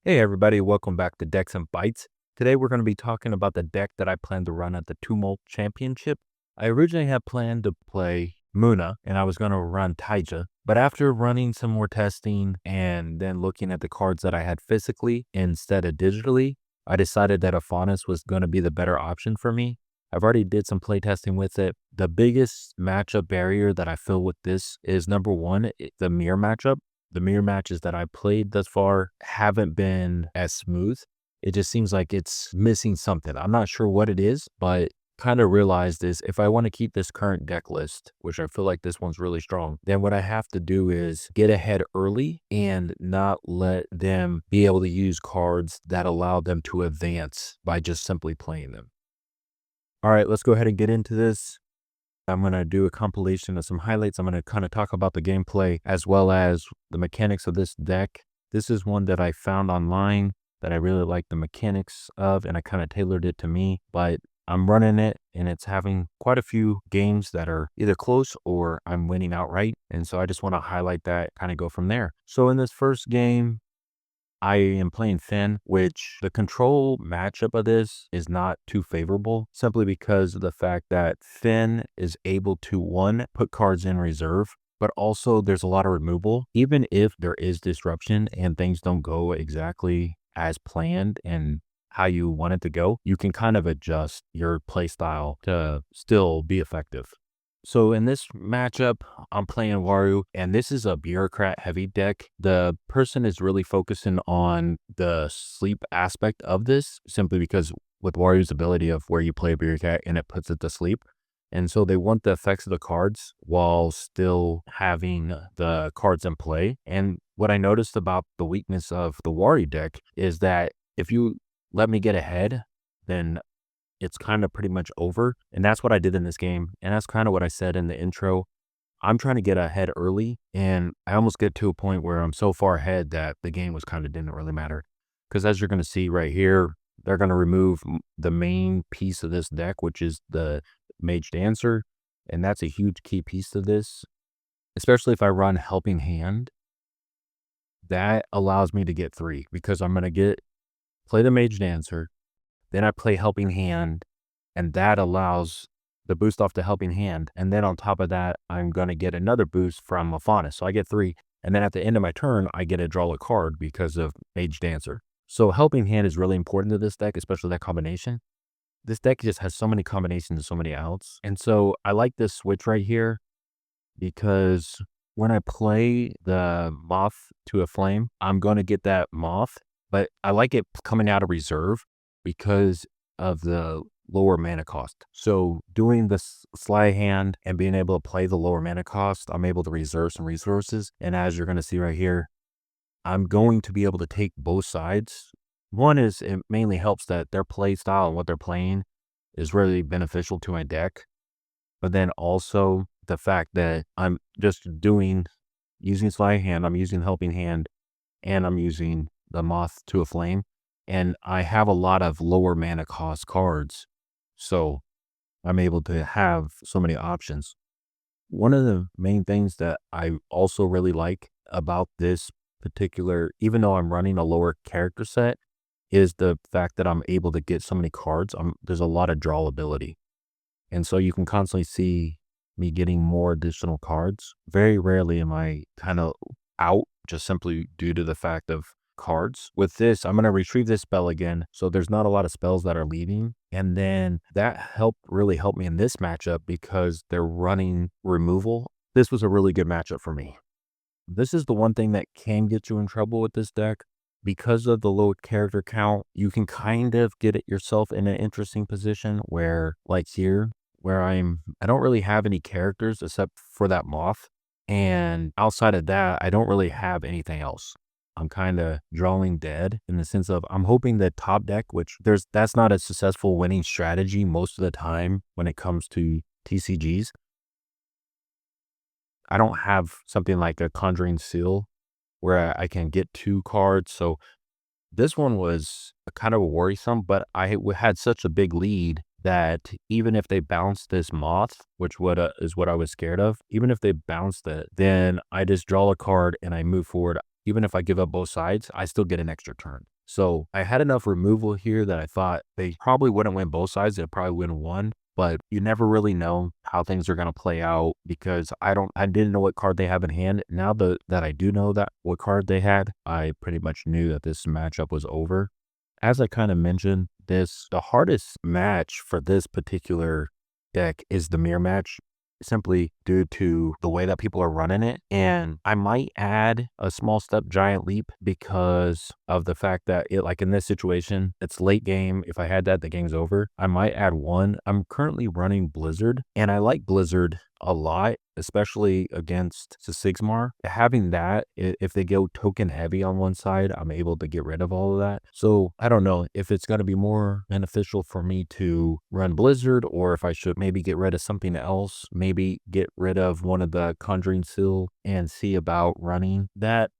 Hey everybody, welcome back to Decks and Bytes. Today we're going to be talking about the deck that I plan to run at the Tumult Championship. I originally had planned to play Muna and I was going to run Taija, but after running some more testing and then looking at the cards that I had physically instead of digitally, I decided that Afanis was going to be the better option for me. I've already did some playtesting with it. The biggest matchup barrier that I feel with this is number one, the mirror matchup. The mirror matches that I played thus far haven't been as smooth. It just seems like it's missing something. I'm not sure what it is, but kind of realized is if I want to keep this current deck list, which I feel like this one's really strong, then what I have to do is get ahead early and not let them be able to use cards that allow them to advance by just simply playing them. All right, let's go ahead and get into this. I'm going to do a compilation of some highlights. I'm going to kind of talk about the gameplay as well as the mechanics of this deck. This is one that I found online that I really like the mechanics of, and I kind of tailored it to me, but I'm running it and it's having quite a few games that are either close or I'm winning outright. And so I just want to highlight that, kind of go from there. So in this first game, I am playing Finn, which the control matchup of this is not too favorable simply because of the fact that Finn is able to, one, put cards in reserve, but also there's a lot of removal. Even if there is disruption and things don't go exactly as planned and how you want it to go, you can kind of adjust your play style to still be effective. So in this matchup, I'm playing Waru, and this is a bureaucrat heavy deck. The person is really focusing on the sleep aspect of this, simply because with Waru's ability of where you play a bureaucrat and it puts it to sleep. And so they want the effects of the cards while still having the cards in play. And what I noticed about the weakness of the Waru deck is that if you let me get ahead, then it's kind of pretty much over. And that's what I did in this game. And that's kind of what I said in the intro. I'm trying to get ahead early, and I almost get to a point where I'm so far ahead that the game was kind of didn't really matter. Because as you're going to see right here, they're going to remove the main piece of this deck, which is the Mage Dancer. And that's a huge key piece to this, especially if I run Helping Hand. That allows me to get 3 because I'm going to play the Mage Dancer. Then I play Helping Hand, and that allows the boost off the Helping Hand. And then on top of that, I'm going to get another boost from Afanis. So I get 3. And then at the end of my turn, I get to draw a card because of Mage Dancer. So Helping Hand is really important to this deck, especially that combination. This deck just has so many combinations and so many outs. And so I like this switch right here because when I play the Moth to a Flame, I'm going to get that Moth, but I like it coming out of reserve because of the lower mana cost. So doing this Sleight Hand and being able to play the lower mana cost, I'm able to reserve some resources. And as you're going to see right here, I'm going to be able to take both sides. One is it mainly helps that their play style and what they're playing is really beneficial to my deck. But then also the fact that I'm just using Sleight Hand, I'm using Helping Hand, and I'm using the Moth to a Flame. And I have a lot of lower mana cost cards, so I'm able to have so many options. One of the main things that I also really like about this particular, even though I'm running a lower character set, is the fact that I'm able to get so many cards. There's a lot of drawability. And so you can constantly see me getting more additional cards. Very rarely am I kind of out just simply due to the fact of cards. With this, I'm going to retrieve this spell again. So there's not a lot of spells that are leaving. And then that really helped me in this matchup because they're running removal. This was a really good matchup for me. This is the one thing that can get you in trouble with this deck. Because of the low character count, you can kind of get it yourself in an interesting position where, like here, where I don't really have any characters except for that Moth. And outside of that, I don't really have anything else. I'm kind of drawing dead in the sense of I'm hoping that top deck, which that's not a successful winning strategy most of the time when it comes to TCGs. I don't have something like a Conjuring Seal where I can get 2 cards. So this one was kind of worrisome, but I had such a big lead that even if they bounce this Moth, which is what I was scared of, even if they bounced it, then I just draw a card and I move forward. Even if I give up both sides, I still get an extra turn. So I had enough removal here that I thought they probably wouldn't win both sides. They probably win one, but you never really know how things are going to play out because I didn't know what card they have in hand. Now that I do know that what card they had, I pretty much knew that this matchup was over. As I kind of mentioned, the hardest match for this particular deck is the mirror match, simply due to the way that people are running it. And I might add a small step giant leap because of the fact that like in this situation, it's late game. If I had that, the game's over. I might add one. I'm currently running Blizzard, and I like Blizzard a lot, especially against the Sigmar. Having that, if they go token heavy on one side, I'm able to get rid of all of that. So I don't know if it's going to be more beneficial for me to run Blizzard, or if I should maybe get rid of something else, maybe get rid of one of the Conjuring Seal and see about running that.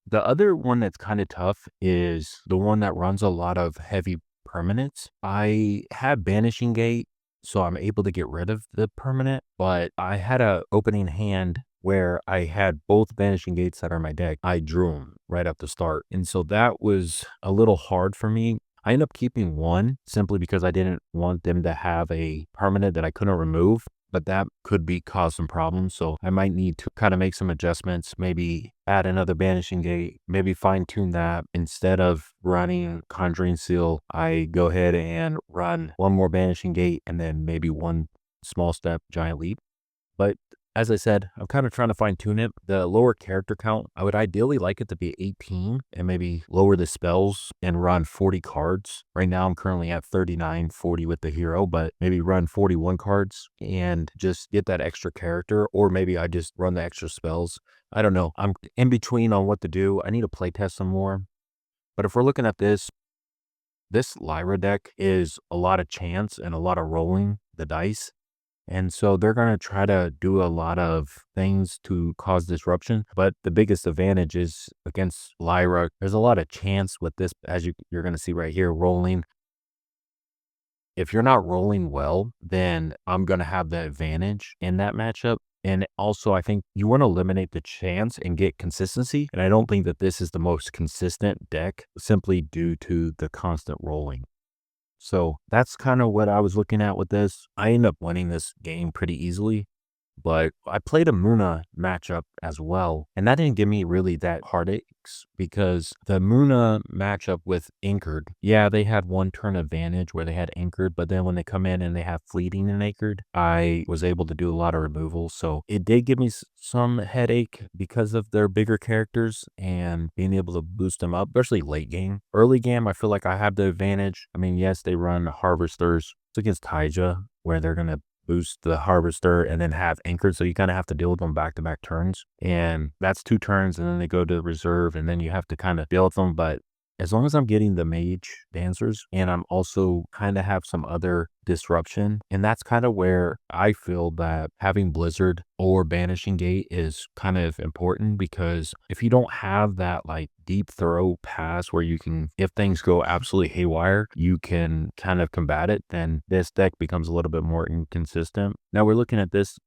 The other one that's kind of tough is the one that runs a lot of heavy permanents. I have Banishing Gate, so I'm able to get rid of the permanent, but I had a opening hand where I had both Banishing Gates that are in my deck. I drew them right at the start, and so that was a little hard for me. I ended up keeping one simply because I didn't want them to have a permanent that I couldn't remove, but that could be cause some problems. So I might need to kind of make some adjustments, maybe add another Banishing Gate, maybe fine tune that. Instead of running Conjuring Seal, I go ahead and run one more Banishing Gate and then maybe one small step giant leap. But as I said, I'm kind of trying to fine tune it. The lower character count, I would ideally like it to be 18 and maybe lower the spells and run 40 cards. Right now, I'm currently at 39, 40 with the hero, but maybe run 41 cards and just get that extra character, or maybe I just run the extra spells. I don't know. I'm in between on what to do. I need to play test some more. But if we're looking at this Lyra deck is a lot of chance and a lot of rolling the dice. And so they're going to try to do a lot of things to cause disruption. But the biggest advantage is against Lyra. There's a lot of chance with this, as you're going to see right here, rolling. If you're not rolling well, then I'm going to have the advantage in that matchup. And also, I think you want to eliminate the chance and get consistency. And I don't think that this is the most consistent deck simply due to the constant rolling. So that's kind of what I was looking at with this. I ended up winning this game pretty easily, but I played a Muna matchup as well, and that didn't give me really that heartaches because the Muna matchup with Anchored, yeah, they had one turn advantage where they had Anchored, but then when they come in and they have Fleeting and Anchored, I was able to do a lot of removal. So it did give me some headache because of their bigger characters and being able to boost them up, especially late game. Early game, I feel like I have the advantage. I mean, yes, they run Harvesters. It's against Taija where they're going to boost the Harvester and then have Anchored, so you kind of have to deal with them back-to-back turns, and that's 2 turns, and then they go to reserve, and then you have to kind of deal with them. But as long as I'm getting the mage dancers and I'm also kind of have some other disruption, and that's kind of where I feel that having Blizzard or Banishing Gate is kind of important, because if you don't have that like deep throw pass where you can, if things go absolutely haywire, you can kind of combat it, then this deck becomes a little bit more inconsistent. Now we're looking at this.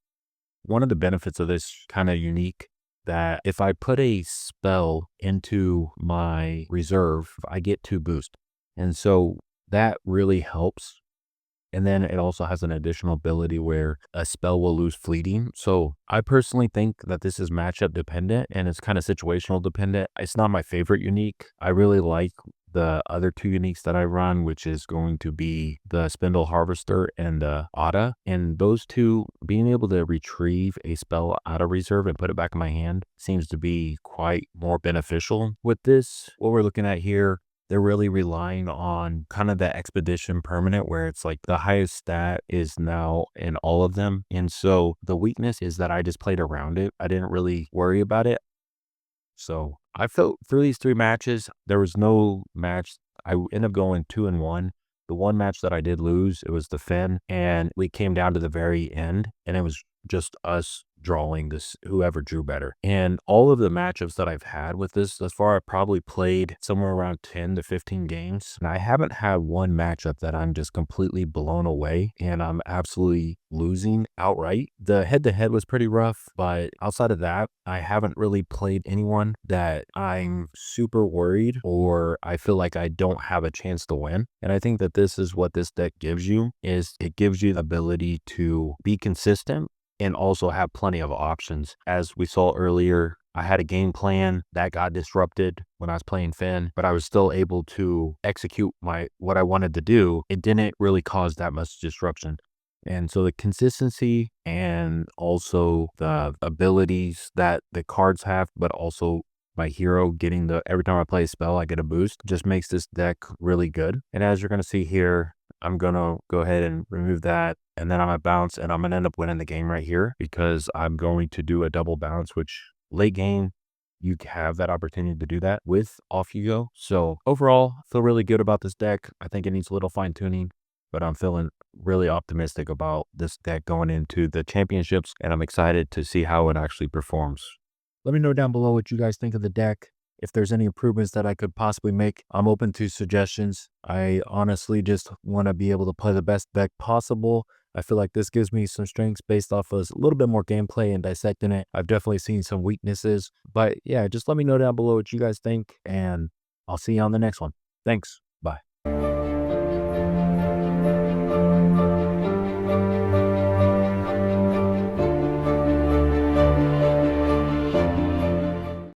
One of the benefits of this kind of unique, that if I put a spell into my reserve, I get 2 boost. And so that really helps. And then it also has an additional ability where a spell will lose fleeting. So I personally think that this is matchup dependent and it's kind of situational dependent. It's not my favorite unique. I really like the other 2 uniques that I run, which is going to be the Spindle Harvester and the Otta. And those 2, being able to retrieve a spell out of reserve and put it back in my hand seems to be quite more beneficial. With this, what we're looking at here, they're really relying on kind of the expedition permanent where it's like the highest stat is now in all of them. And so the weakness is that I just played around it. I didn't really worry about it. So I felt through these 3 matches, there was no match. I ended up going 2-1. The one match that I did lose, it was the Fen, and we came down to the very end, and it was just us drawing this whoever drew better. And all of the matchups that I've had with this thus far, I've probably played somewhere around 10 to 15 games. And I haven't had one matchup that I'm just completely blown away and I'm absolutely losing outright. The head-to-head was pretty rough, but outside of that, I haven't really played anyone that I'm super worried or I feel like I don't have a chance to win. And I think that this is what this deck gives you, is it gives you the ability to be consistent and also have plenty of options. As we saw earlier, I had a game plan that got disrupted when I was playing Finn, but I was still able to execute what I wanted to do. It didn't really cause that much disruption. And so the consistency and also the abilities that the cards have, but also my hero getting every time I play a spell, I get a boost, just makes this deck really good. And as you're going to see here, I'm going to go ahead and remove that. And then I'm going to bounce and I'm going to end up winning the game right here because I'm going to do a double bounce, which late game, you have that opportunity to do that with Off You Go. So overall, I feel really good about this deck. I think it needs a little fine tuning, but I'm feeling really optimistic about this deck going into the championships, and I'm excited to see how it actually performs. Let me know down below what you guys think of the deck. If there's any improvements that I could possibly make, I'm open to suggestions. I honestly just want to be able to play the best deck possible. I feel like this gives me some strengths based off of a little bit more gameplay and dissecting it. I've definitely seen some weaknesses, but yeah, just let me know down below what you guys think, and I'll see you on the next one. Thanks. Bye.